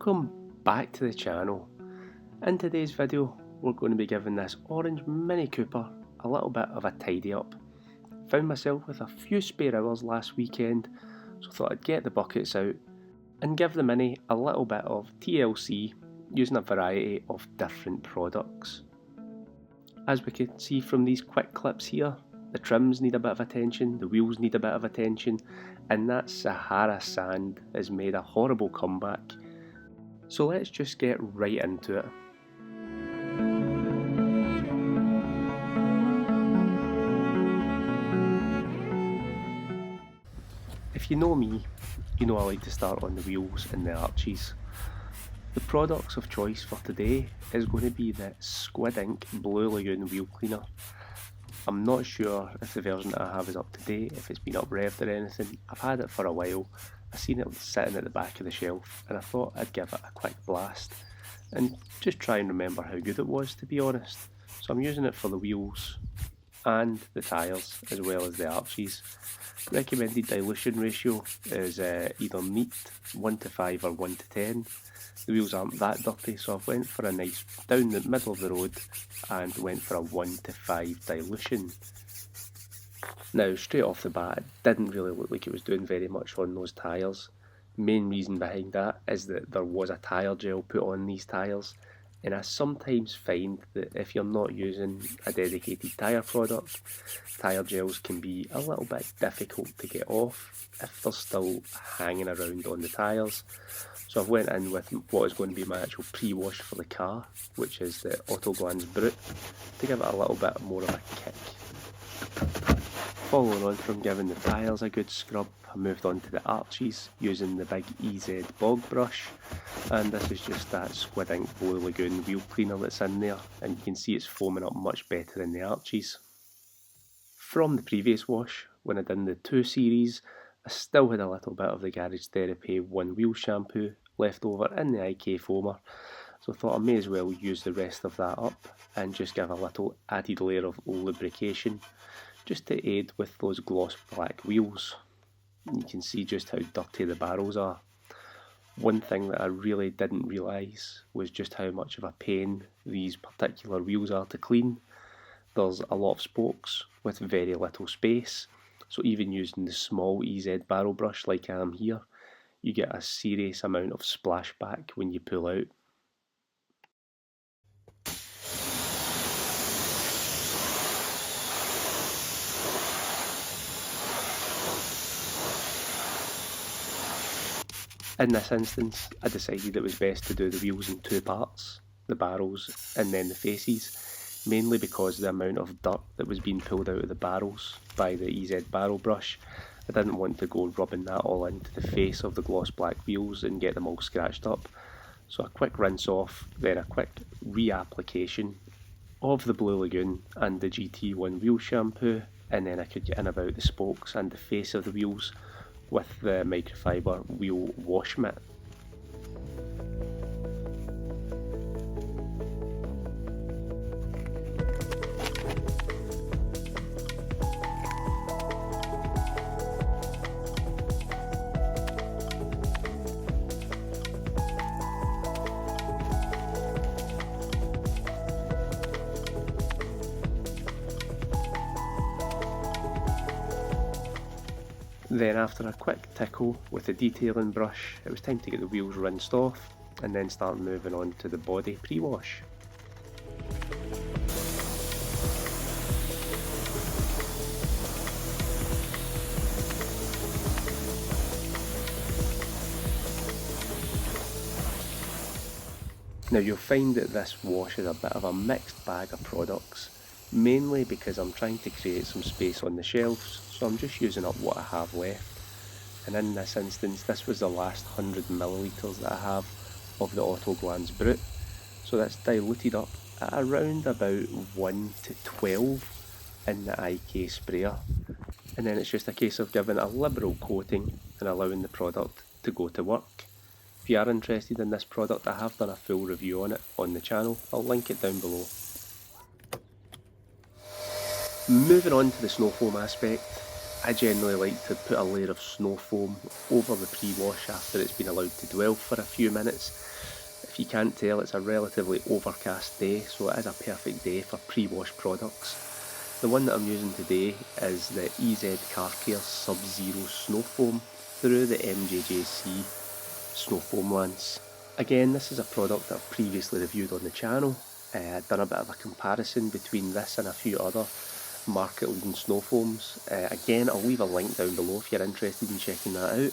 Welcome back to the channel. In today's video we're going to be giving this orange Mini Cooper a little bit of a tidy up. Found myself with a few spare hours last weekend, so thought I'd get the buckets out and give the Mini a little bit of TLC using a variety of different products. As we can see from these quick clips here, the trims need a bit of attention, the wheels need a bit of attention, and that Sahara sand has made a horrible comeback. So let's just get right into it. If you know me, you know I like to start on the wheels and the arches. The products of choice for today is going to be the Squid Ink Blue Lagoon wheel cleaner. I'm not sure if the version that I have is up to date, if it's been up-revved or anything. I've had it for a while. I seen it sitting at the back of the shelf and I thought I'd give it a quick blast and just try and remember how good it was, to be honest. So I'm using it for the wheels and the tyres as well as the arches. Recommended dilution ratio is either neat 1:5 or 1:10. The wheels aren't that dirty, so I've went for a nice down the middle of the road and went for a 1:5 dilution. Now straight off the bat, it didn't really look like it was doing very much on those tyres. Main reason behind that is that there was a tyre gel put on these tyres, and I sometimes find that if you're not using a dedicated tyre product, tyre gels can be a little bit difficult to get off if they're still hanging around on the tyres. So I've went in with what is going to be my actual pre-wash for the car, which is the Autoglans Brut, to give it a little bit more of a kick. Following on from giving the tyres a good scrub, I moved on to the arches using the big EZ bog brush, and this is just that Squid Ink Blue Lagoon wheel cleaner that's in there, and you can see it's foaming up much better in the arches. From the previous wash, when I done the 2 series, I still had a little bit of the Garage Therapy One Wheel shampoo left over in the IK foamer, so I thought I may as well use the rest of that up and just give a little added layer of lubrication just to aid with those gloss black wheels. You can see just how dirty the barrels are. One thing that I really didn't realise was just how much of a pain these particular wheels are to clean. There's a lot of spokes with very little space, so even using the small EZ barrel brush like I am here, you get a serious amount of splashback when you pull out. In this instance, I decided it was best to do the wheels in 2 parts, the barrels and then the faces, mainly because of the amount of dirt that was being pulled out of the barrels by the EZ barrel brush. I didn't want to go rubbing that all into the face of the gloss black wheels and get them all scratched up. So a quick rinse off, then a quick reapplication of the Blue Lagoon and the GT1 wheel shampoo, and then I could get in about the spokes and the face of the wheels with the microfiber wheel wash mitt. Then after a quick tickle with the detailing brush, it was time to get the wheels rinsed off and then start moving on to the body pre-wash. Now you'll find that this wash is a bit of a mixed bag of products, mainly because I'm trying to create some space on the shelves, so I'm just using up what I have left. And in this instance, this was the last 100ml that I have of the Autoglans Brut, so that's diluted up at around about 1 to 12 in the IK sprayer, and then it's just a case of giving a liberal coating and allowing the product to go to work. If you are interested in this product, I have done a full review on it on the channel, I'll link it down below. Moving on to the snow foam aspect, I generally like to put a layer of snow foam over the pre-wash after it's been allowed to dwell for a few minutes. If you can't tell, it's a relatively overcast day, so it is a perfect day for pre-wash products. The one that I'm using today is the EZ Car Care Sub-Zero Snow Foam through the MJJC Snow Foam Lance. Again, this is a product that I've previously reviewed on the channel. I've done a bit of a comparison between this and a few other market leading snow foams. Again, I'll leave a link down below if you're interested in checking that out.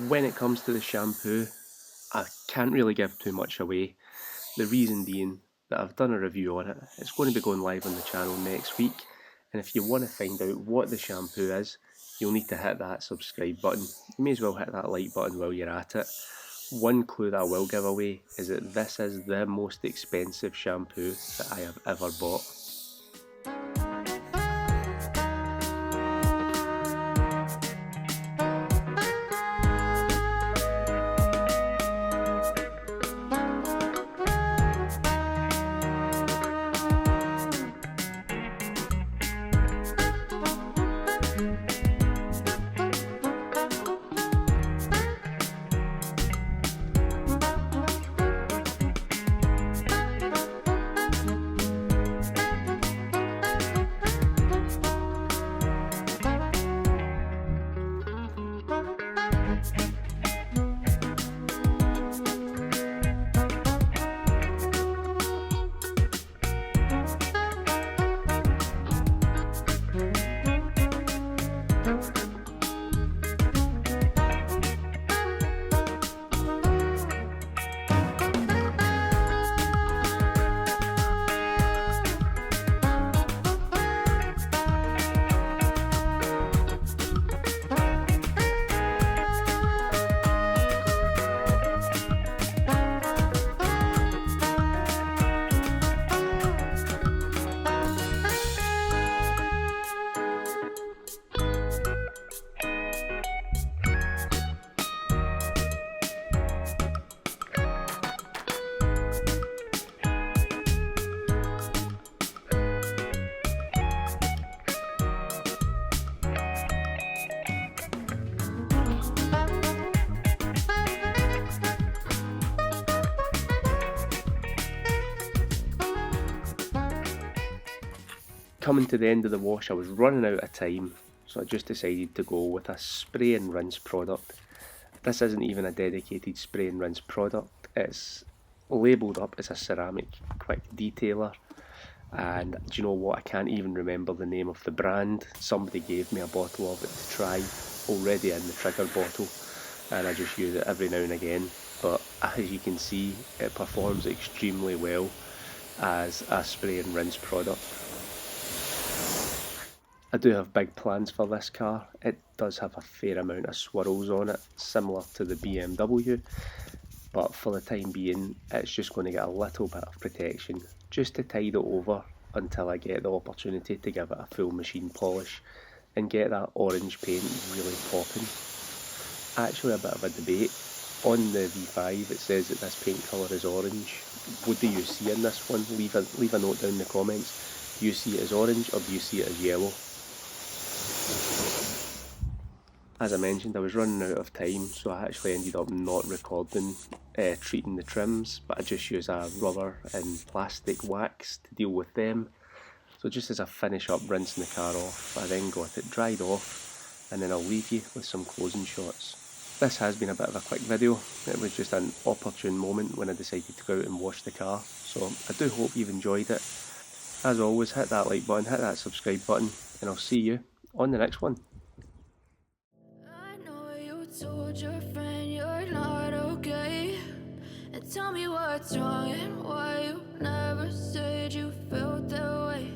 When it comes to the shampoo, I can't really give too much away. The reason being that I've done a review on it. It's going to be going live on the channel next week. And if you want to find out what the shampoo is, you'll need to hit that subscribe button. You may as well hit that like button while you're at it. One clue that I will give away is that this is the most expensive shampoo that I have ever bought. Coming to the end of the wash, I was running out of time, so I just decided to go with a spray and rinse product. This isn't even a dedicated spray and rinse product, it's labelled up as a ceramic quick detailer, and do you know what, I can't even remember the name of the brand. Somebody gave me a bottle of it to try already in the trigger bottle, and I just use it every now and again, but as you can see it performs extremely well as a spray and rinse product. I do have big plans for this car. It does have a fair amount of swirls on it, similar to the BMW, but for the time being it's just going to get a little bit of protection just to tide it over until I get the opportunity to give it a full machine polish and get that orange paint really popping. Actually, a bit of a debate. On the V5 it says that this paint colour is orange. What do you see in this one? Leave a note down in the comments. Do you see it as orange or do you see it as yellow? As I mentioned, I was running out of time, so I actually ended up not recording treating the trims, but I just use a rubber and plastic wax to deal with them. So just as I finish up rinsing the car off, I then got it dried off, and then I'll leave you with some closing shots. This has been a bit of a quick video. It was just an opportune moment when I decided to go out and wash the car, so I do hope you've enjoyed it. As always, hit that like button, hit that subscribe button, and I'll see you on the next one. I know you told your friend you're not okay, and tell me what's wrong and why you never said you felt that way.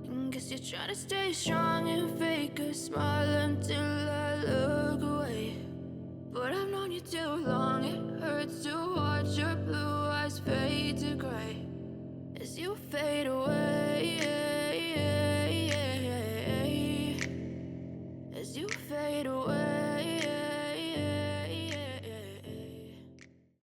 And guess you're trying to stay strong and fake a smile until I look away.